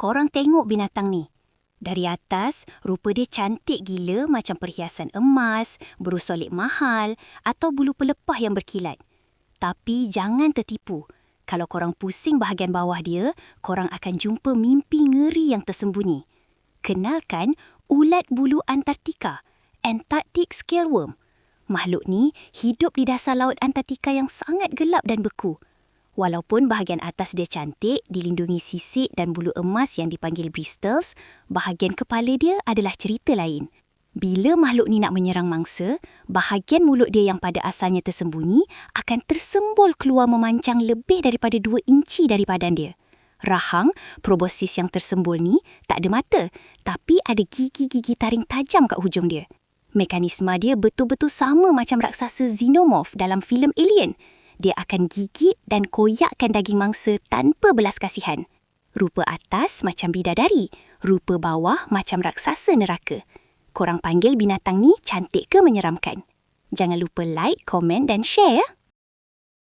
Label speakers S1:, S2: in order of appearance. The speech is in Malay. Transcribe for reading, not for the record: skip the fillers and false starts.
S1: Korang tengok binatang ni. Dari atas, rupa dia cantik gila macam perhiasan emas, berusolik mahal atau bulu pelepah yang berkilat. Tapi jangan tertipu. Kalau korang pusing bahagian bawah dia, korang akan jumpa mimpi ngeri yang tersembunyi. Kenalkan ulat bulu Antartika, Antarctic scaleworm. Makhluk ni hidup di dasar laut Antartika yang sangat gelap dan beku. Walaupun bahagian atas dia cantik, dilindungi sisik dan bulu emas yang dipanggil bristles, bahagian kepala dia adalah cerita lain. Bila makhluk ni nak menyerang mangsa, bahagian mulut dia yang pada asalnya tersembunyi akan tersembul keluar memancang lebih daripada 2 inci dari badan dia. Rahang, proboscis yang tersembul ni, tak ada mata, tapi ada gigi-gigi taring tajam kat hujung dia. Mekanisme dia betul-betul sama macam raksasa xenomorph dalam filem Alien. Dia akan gigit dan koyakkan daging mangsa tanpa belas kasihan. Rupa atas macam bidadari, rupa bawah macam raksasa neraka. Korang panggil binatang ni cantik ke menyeramkan? Jangan lupa like, komen dan share ya.